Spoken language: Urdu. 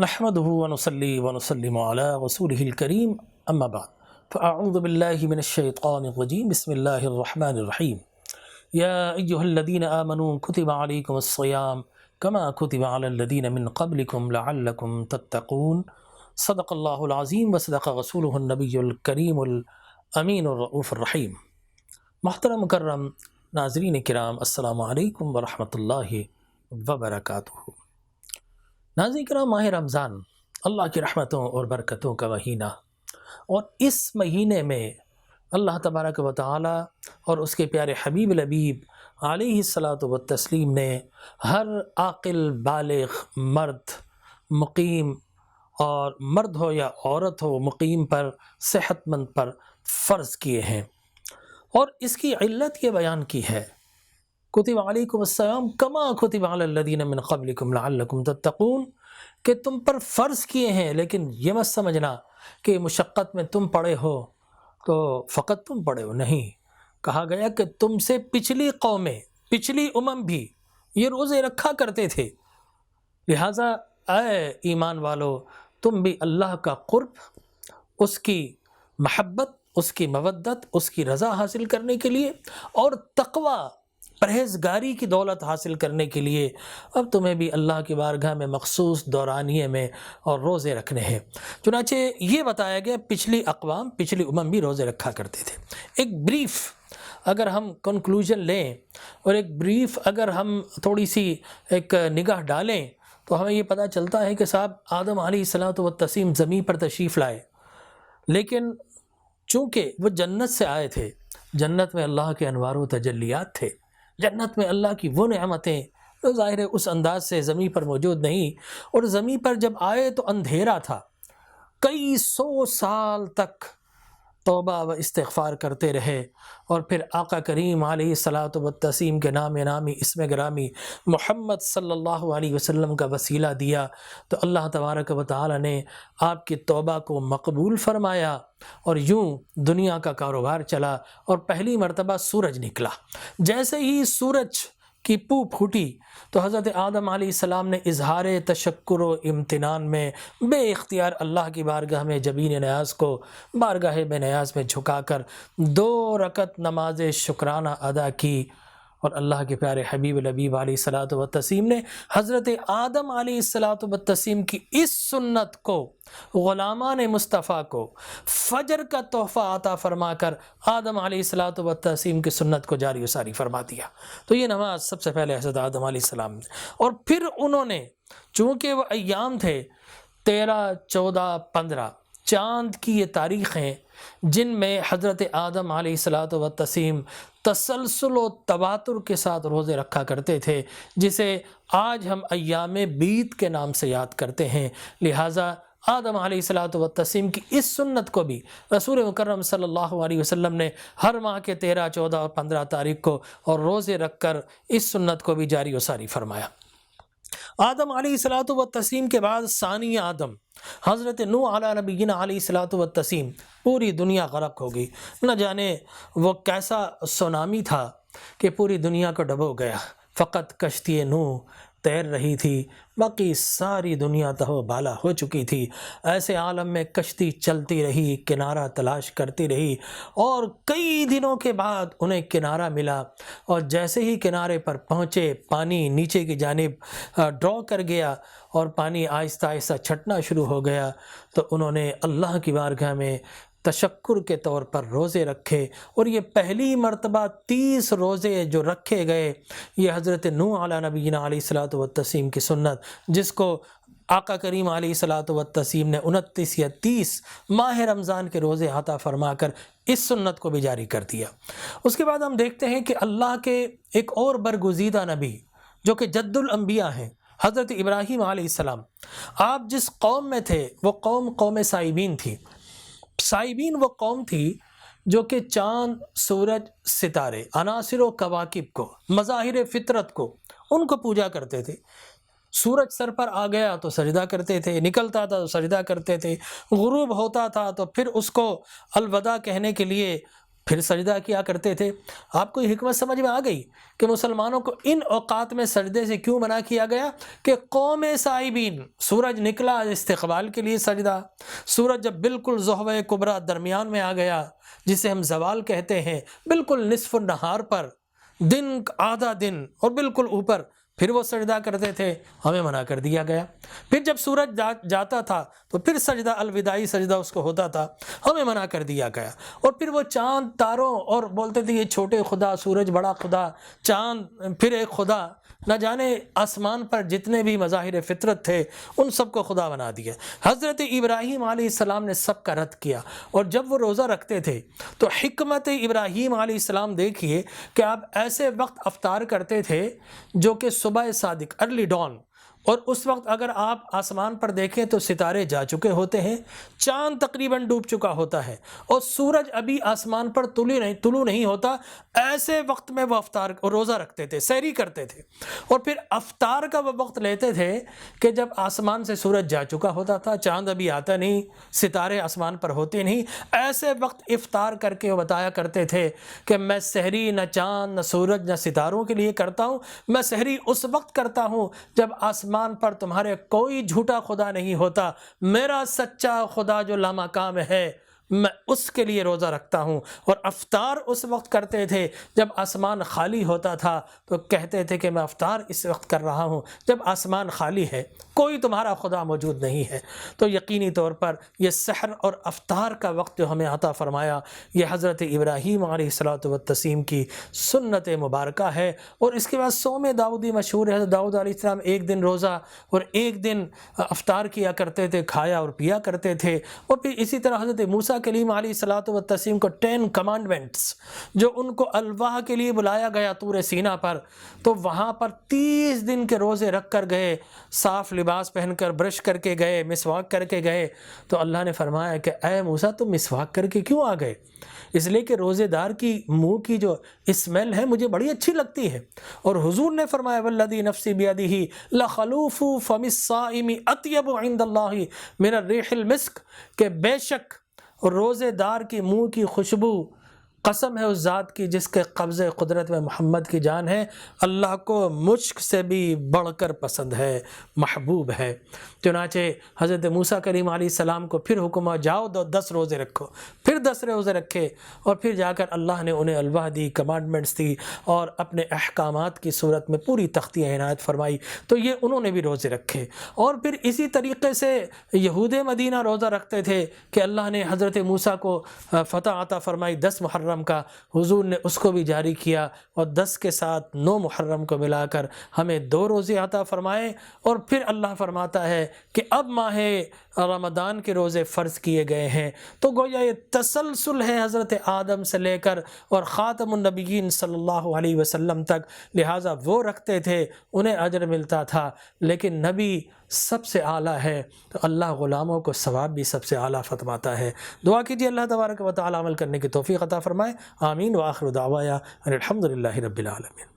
نحمده ونصلي ونسلم على رسوله الكريم اما بعد فاعوذ بالله من الشيطان الرجيم بسم الله الرحمن الرحيم يا ايها الذين امنوا كتب عليكم الصيام كما كتب على الذين من قبلكم لعلكم تتقون صدق الله العظيم وصدق رسوله النبي الكريم الامين الرؤوف الرحيم۔ محترم مکرم ناظرین کرام، السلام علیکم ورحمۃ اللہ وبرکاتہ۔ ناظرین کرام، ماہ رمضان اللہ کی رحمتوں اور برکتوں کا مہینہ، اور اس مہینے میں اللہ تبارک و تعالی اور اس کے پیارے حبیب لبیب علیہ الصلاۃ والتسلیم نے ہر عاقل بالغ مرد، مقیم، اور مرد ہو یا عورت ہو، مقیم پر، صحت مند پر فرض کیے ہیں، اور اس کی علت یہ بیان کی ہے، کتب علیکم الصیام کما کتب علی الذین من قبلکم لعلکم تتقون، کہ تم پر فرض کیے ہیں، لیکن یہ مت سمجھنا کہ مشقت میں تم پڑے ہو تو فقط تم پڑے ہو، نہیں، کہا گیا کہ تم سے پچھلی قومیں، پچھلی بھی یہ روزے رکھا کرتے تھے، لہٰذا اے ایمان والو، تم بھی اللہ کا قرب، اس کی محبت، اس کی مودت، اس کی رضا حاصل کرنے کے لیے اور تقوی، پرہیزگاری کی دولت حاصل کرنے کے لیے اب تمہیں بھی اللہ کی بارگاہ میں مخصوص دورانیے میں اور روزے رکھنے ہیں۔ چنانچہ یہ بتایا گیا پچھلی اقوام، پچھلی بھی روزے رکھا کرتے تھے۔ ایک بریف اگر ہم کنکلوژن لیں اور ایک بریف اگر ہم تھوڑی سی ایک نگاہ ڈالیں تو ہمیں یہ پتہ چلتا ہے کہ صاحب آدم علیہ الصلاۃ والتسلیم زمین پر تشریف لائے، لیکن چونکہ وہ جنت سے آئے تھے، جنت میں اللہ کے انوار و تجلیات تھے، جنت میں اللہ کی وہ نعمتیں جو ظاہر ہے اس انداز سے زمین پر موجود نہیں، اور زمین پر جب آئے تو اندھیرا تھا، کئی سو سال تک توبہ و استغفار کرتے رہے، اور پھر آقا کریم علیہ الصلاۃ والتسلیم کے نام نامی، اسم گرامی محمد صلی اللہ علیہ وسلم کا وسیلہ دیا تو اللہ تبارک و تعالی نے آپ کی توبہ کو مقبول فرمایا، اور یوں دنیا کا کاروبار چلا، اور پہلی مرتبہ سورج نکلا۔ جیسے ہی سورج کی پو پھوٹی تو حضرت آدم علیہ السلام نے اظہار تشکر و امتنان میں بے اختیار اللہ کی بارگاہ میں جبین نیاز کو بارگاہ بے نیاز میں جھکا کر 2 رکعت نماز شکرانہ ادا کی، اور اللہ کے پیارے حبیب لبیب علیہ الصلاۃ والتسلیم نے حضرت آدم علیہ الصلاۃ والتسلیم کی اس سنت کو، غلامان مصطفیٰ کو فجر کا تحفہ عطا فرما کر آدم علیہ الصلاۃ والتسلیم کی سنت کو جاری و ساری فرما دیا۔ تو یہ نماز سب سے پہلے حضرت آدم علیہ السلام نے، اور پھر انہوں نے، چونکہ وہ ایام تھے 13، 14، 15 چاند کی یہ تاریخ ہیں جن میں حضرت آدم علیہ الصلاۃ والتسلیم تسلسل و تواتر کے ساتھ روزے رکھا کرتے تھے، جسے آج ہم ایام بیت کے نام سے یاد کرتے ہیں۔ لہٰذا آدم علیہ الصلاۃ والتسلیم کی اس سنت کو بھی رسول مکرم صلی اللہ علیہ وسلم نے ہر ماہ کے 13، 14 اور 15 تاریخ کو اور روزے رکھ کر اس سنت کو بھی جاری و ساری فرمایا۔ آدم علیہ الصلاۃ والتسلیم کے بعد ثانی آدم حضرت نوح علی نبینا علیہ الصلاۃ والتسلیم، پوری دنیا غرق ہو گئی، نہ جانے وہ کیسا سونامی تھا کہ پوری دنیا کو ڈبو گیا، فقط کشتی نوح تیر رہی تھی، باقی ساری دنیا تہو بالا ہو چکی تھی۔ ایسے عالم میں کشتی چلتی رہی، کنارہ تلاش کرتی رہی، اور کئی دنوں کے بعد انہیں کنارہ ملا، اور جیسے ہی کنارے پر پہنچے پانی نیچے کی جانب ڈرا کر گیا اور پانی آہستہ آہستہ چھٹنا شروع ہو گیا، تو انہوں نے اللہ کی بارگاہ میں تشکر کے طور پر روزے رکھے، اور یہ پہلی مرتبہ 30 روزے جو رکھے گئے، یہ حضرت نوح علی نبینا علیہ الصلاۃ والتسلیم کی سنت، جس کو آقا کریم علیہ الصلاۃ والتسلیم نے 29 یا 30 ماہ رمضان کے روزے عطا فرما کر اس سنت کو بھی جاری کر دیا۔ اس کے بعد ہم دیکھتے ہیں کہ اللہ کے ایک اور برگزیدہ نبی جو کہ جد الانبیاء ہیں، حضرت ابراہیم علیہ السلام، آپ جس قوم میں تھے وہ قوم سائبین تھی۔ سائبین وہ قوم تھی جو کہ چاند، سورج، ستارے، عناصر و کواکب کو، مظاہر فطرت کو، ان کو پوجا کرتے تھے۔ سورج سر پر آ گیا تو سجدہ کرتے تھے، نکلتا تھا تو سجدہ کرتے تھے، غروب ہوتا تھا تو پھر اس کو الوداع کہنے کے لیے پھر سجدہ کیا کرتے تھے۔ آپ کو یہ حکمت سمجھ میں آ گئی کہ مسلمانوں کو ان اوقات میں سجدے سے کیوں منع کیا گیا؟ کہ قوم سائبین، سورج نکلا استقبال کے لیے سجدہ، سورج جب بالکل ضحوہ کبریٰ درمیان میں آ گیا جسے ہم زوال کہتے ہیں، بالکل نصف النہار پر، دن آدھا دن اور بالکل اوپر، پھر وہ سجدہ کرتے تھے، ہمیں منع کر دیا گیا۔ پھر جب سورج جاتا تھا تو پھر سجدہ الوداعی سجدہ اس کو ہوتا تھا، ہمیں منع کر دیا گیا۔ اور پھر وہ چاند تاروں اور بولتے تھے یہ چھوٹے خدا، سورج بڑا خدا، چاند پھر ایک خدا، نہ جانے آسمان پر جتنے بھی مظاہر فطرت تھے ان سب کو خدا بنا دیا۔ حضرت ابراہیم علیہ السلام نے سب کا رد کیا، اور جب وہ روزہ رکھتے تھے تو حکمت ابراہیم علیہ السلام دیکھیے کہ آپ ایسے وقت افطار کرتے تھے جو کہ صبح صادق، ارلی ڈان، اور اس وقت اگر آپ آسمان پر دیکھیں تو ستارے جا چکے ہوتے ہیں، چاند تقریباً ڈوب چکا ہوتا ہے، اور سورج ابھی آسمان پر طلوع نہیں ہوتا۔ ایسے وقت میں وہ افطار اور روزہ رکھتے تھے، سحری کرتے تھے، اور پھر افطار کا وہ وقت لیتے تھے کہ جب آسمان سے سورج جا چکا ہوتا تھا، چاند ابھی آتا نہیں، ستارے آسمان پر ہوتے نہیں، ایسے وقت افطار کر کے وہ بتایا کرتے تھے کہ میں سحری نہ چاند نہ سورج نہ ستاروں کے لیے کرتا ہوں، میں سحری اس وقت کرتا ہوں جب آسمان پر تمہارے کوئی جھوٹا خدا نہیں ہوتا، میرا سچا خدا جو لامکام ہے، میں اس کے لیے روزہ رکھتا ہوں۔ اور افطار اس وقت کرتے تھے جب آسمان خالی ہوتا تھا، تو کہتے تھے کہ میں افطار اس وقت کر رہا ہوں جب آسمان خالی ہے، کوئی تمہارا خدا موجود نہیں ہے۔ تو یقینی طور پر یہ سحر اور افطار کا وقت جو ہمیں عطا فرمایا، یہ حضرت ابراہیم علیہ الصلوۃ والتسلیم کی سنت مبارکہ ہے۔ اور اس کے بعد صوم داؤدی مشہور ہے، حضرت داؤد علیہ السلام ایک دن روزہ اور ایک دن افطار کیا کرتے تھے، کھایا اور پیا کرتے تھے۔ اور پھر اسی طرح حضرت موسیٰ کلیم علیہ الصلوۃ والتسلیم کو 10 کمانڈمنٹس، جو ان کو الواح کے لیے بلایا گیا طور سینا پر، تو وہاں پر 30 دن کے روزے رکھ کر گئے، صاف لباس پہن کر، برش کر کے گئے، مسواک کر کے گئے۔ تو اللہ نے فرمایا کہ اے موسیٰ تم مسواک کر کے کیوں آ گئے؟ اس لیے کہ روزے دار کی منہ کی جو اسمیل ہے مجھے بڑی اچھی لگتی ہے۔ اور حضور نے فرمایا والذی نفسی بیدہ لخلوف فم الصائم اطیب عند اللہ من الریح المسک، کہ بے شک روزے دار کی منہ کی خوشبو، قسم ہے اس ذات کی جس کے قبض قدرت میں محمد کی جان ہے، اللہ کو مشک سے بھی بڑھ کر پسند ہے، محبوب ہے۔ چنانچہ حضرت موسیٰ کریم علیہ السلام کو پھر حکم ہوا جاؤ 10 روزے رکھو، پھر 10 روزے رکھے، اور پھر جا کر اللہ نے انہیں الواح دی، کمانڈمنٹس دی، اور اپنے احکامات کی صورت میں پوری تختیاں عنایت فرمائی۔ تو یہ انہوں نے بھی روزے رکھے۔ اور پھر اسی طریقے سے یہود مدینہ روزہ رکھتے تھے کہ اللہ نے حضرت موسیٰ کو فتح عطا فرمائی 10 محرم کا، حضور نے اس کو بھی جاری کیا، اور 10 کے ساتھ 9 محرم کو ملا کر ہمیں 2 روزے عطا فرمائے۔ اور پھر اللہ فرماتا ہے کہ اب ماہ رمضان کے روزے فرض کیے گئے ہیں۔ تو گویا یہ تسلسل ہے حضرت آدم سے لے کر اور خاتم النبیین صلی اللہ علیہ وسلم تک، لہٰذا وہ رکھتے تھے، انہیں اجر ملتا تھا، لیکن نبی سب سے اعلیٰ ہے تو اللہ غلاموں کو ثواب بھی سب سے اعلیٰ فرماتا ہے۔ دعا کیجیے اللہ تبارک و تعالی عمل کرنے کی توفیق عطا فرمائے۔ آمین۔ وآخر دعوایا ان الحمد للہ رب العالمین۔